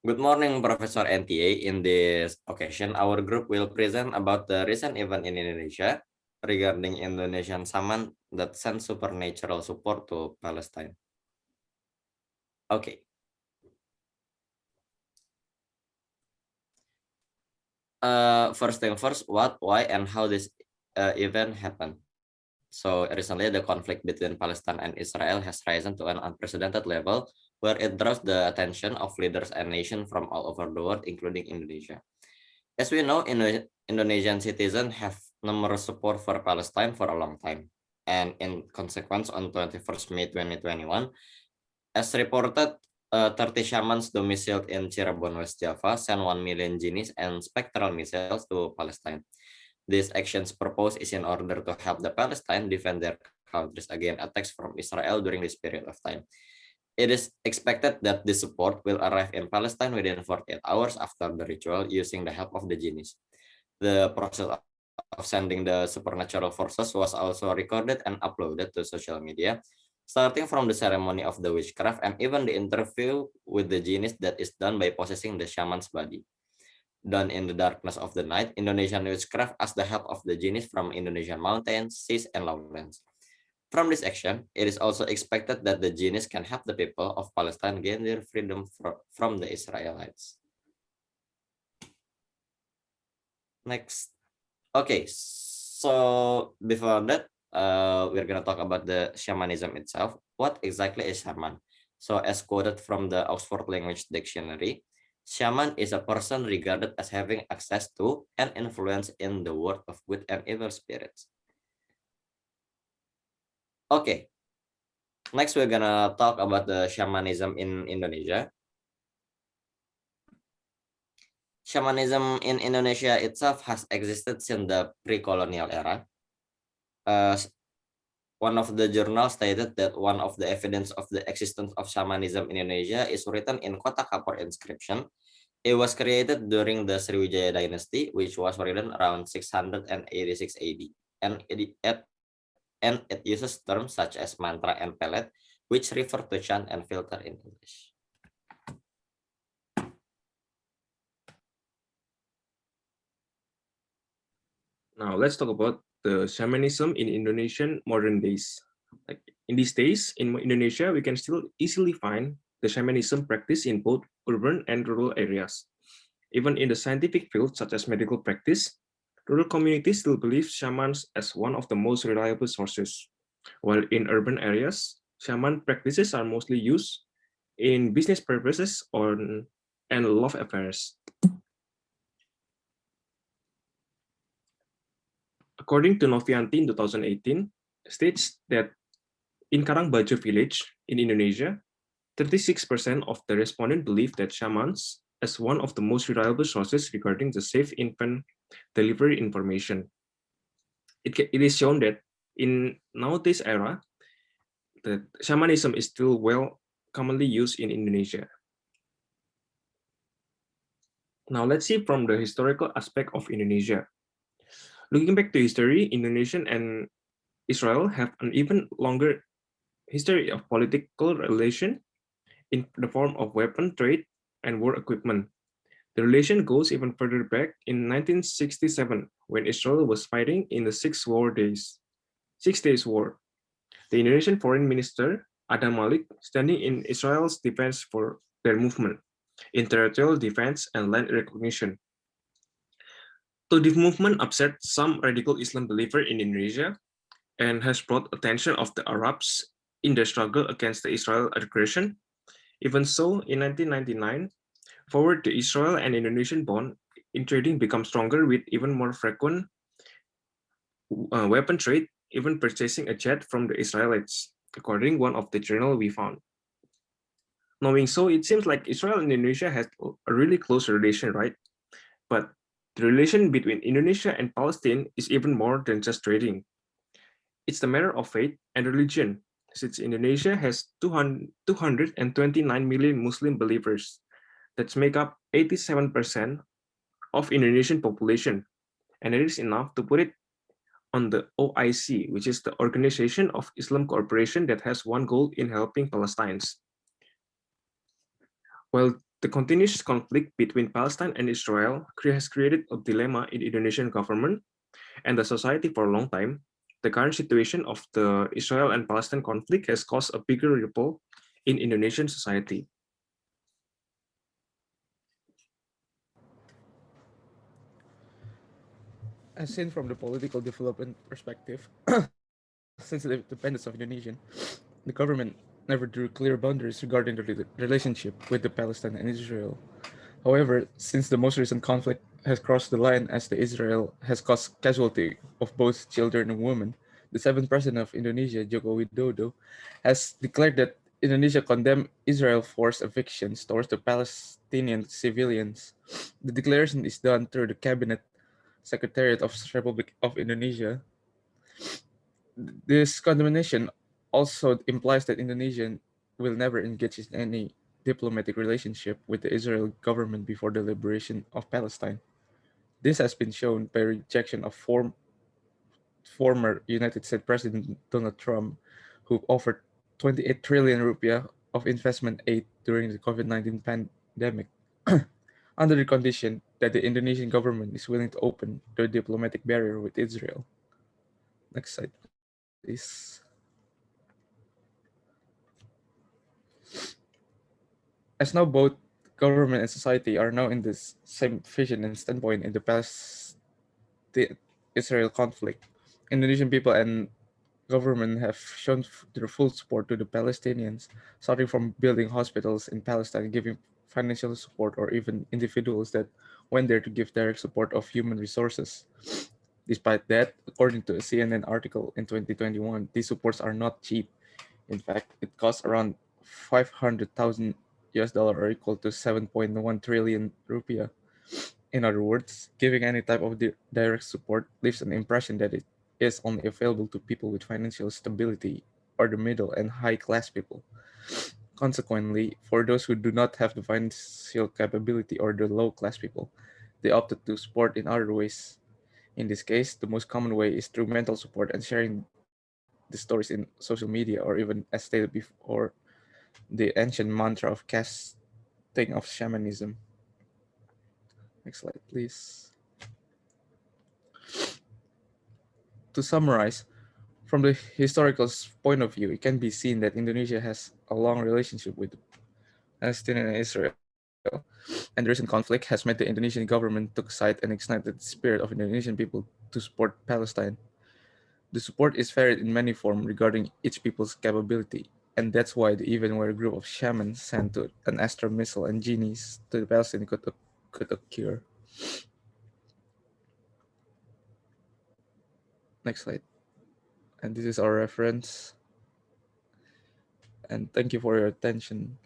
Good morning, Professor NTA. In this occasion, our group will present about the recent event in Indonesia regarding Indonesian shaman that sent supernatural support to Palestine. Okay. First thing first, what, why, and how this event happened. So recently, the conflict between Palestine and Israel has risen to an unprecedented level, where it draws the attention of leaders and nations from all over the world, including Indonesia. As we know, Indonesian citizens have numerous support for Palestine for a long time. And in consequence, on 21st May 2021, as reported, 30 shamans domiciled in Cirebon, West Java, sent 1 million genies and spectral missiles to Palestine. This action's purpose is in order to help the Palestine defend their countries against attacks from Israel during this period of time. It is expected that this support will arrive in Palestine within 48 hours after the ritual using the help of the genies. The process of sending the supernatural forces was also recorded and uploaded to social media, starting from the ceremony of the witchcraft and even the interview with the genies that is done by possessing the shaman's body. Done in the darkness of the night, Indonesian witchcraft asked the help of the genies from Indonesian mountains, seas, and lowlands. From this action, it is also expected that the genies can help the people of Palestine gain their freedom from the Israelites. Next. Okay, so before that, we're going to talk about the shamanism itself. What exactly is shaman? So as quoted from the Oxford Language Dictionary, shaman is a person regarded as having access to and influence in the world of good and evil spirits. Okay, next we're going to talk about the shamanism in Indonesia. Shamanism in Indonesia itself has existed since the pre-colonial era. One of the journals stated that one of the evidence of the existence of shamanism in Indonesia is written in Kota Kapur inscription. It was created during the Sriwijaya dynasty, which was written around 686 AD, and it uses terms such as mantra and pellet, which refer to chant and filter in English. Now let's talk about the shamanism in Indonesian modern days. Like in these days, in Indonesia, we can still easily find the shamanism practice in both urban and rural areas. Even in the scientific field, such as medical practice, rural communities still believe shamans as one of the most reliable sources. While in urban areas, shaman practices are mostly used in business purposes and love affairs. According to Novianti in 2018, states that in Karangbaju village in Indonesia, 36% of the respondents believe that shamans as one of the most reliable sources regarding the safe infant delivery information. It is shown that in nowadays era, the shamanism is still well commonly used in Indonesia. Now let's see from the historical aspect of Indonesia. Looking back to history, Indonesia and Israel have an even longer history of political relation in the form of weapon trade and war equipment. The relation goes even further back in 1967 when Israel was fighting in the Six Days War. The Indonesian Foreign Minister Adam Malik standing in Israel's defense for their movement in territorial defense and land recognition. So this movement upset some radical Islam believers in Indonesia and has brought attention of the Arabs in their struggle against the Israel aggression. Even so, in 1999, forward the Israel and Indonesian bond in trading become stronger with even more frequent weapon trade, even purchasing a jet from the Israelites, according one of the journal we found. Knowing so, it seems like Israel and Indonesia has a really close relation, right? But the relation between Indonesia and Palestine is even more than just trading. It's the matter of faith and religion, since Indonesia has 229 million Muslim believers that make up 87% of Indonesian population, and it is enough to put it on the OIC, which is the Organization of Islam Cooperation that has one goal in helping Palestinians. While The continuous conflict between Palestine and Israel has created a dilemma in the Indonesian government and the society for a long time. The current situation of the Israel and Palestine conflict has caused a bigger ripple in Indonesian society. As seen from the political development perspective, since the independence of Indonesia, the government never drew clear boundaries regarding the relationship with the Palestine and Israel. However, since the most recent conflict has crossed the line as the Israel has caused casualty of both children and women, the seventh president of Indonesia, Joko Widodo, has declared that Indonesia condemned Israel forced evictions towards the Palestinian civilians. The declaration is done through the cabinet secretariat of the Republic of Indonesia. This condemnation also implies that Indonesia will never engage in any diplomatic relationship with the Israel government before the liberation of Palestine. This has been shown by rejection of former United States President Donald Trump, who offered 28 trillion rupiah of investment aid during the COVID-19 pandemic, under the condition that the Indonesian government is willing to open the diplomatic barrier with Israel. Next slide, please. As now both government and society are now in this same vision and standpoint in the Palestine-Israel conflict, Indonesian people and government have shown their full support to the Palestinians, starting from building hospitals in Palestine, giving financial support, or even individuals that went there to give direct support of human resources. Despite that, according to a CNN article in 2021, these supports are not cheap. In fact, it costs around 500,000 US dollar, or equal to 7.1 trillion rupiah. In other words, giving any type of direct support leaves an impression that it is only available to people with financial stability or the middle and high class people. Consequently, for those who do not have the financial capability or the low class people, they opted to support in other ways. In this case, the most common way is through mental support and sharing the stories in social media, or even, as stated before, the ancient mantra of casting of shamanism. Next slide, please. To summarize, from the historical point of view, it can be seen that Indonesia has a long relationship with Palestine and Israel, and the recent conflict has made the Indonesian government took side and ignited the spirit of Indonesian people to support Palestine. The support is varied in many forms regarding each people's capability, and that's why the event where a group of shamans sent to an astral missile and genies to the Palestine could occur. Next slide. And this is our reference. And thank you for your attention.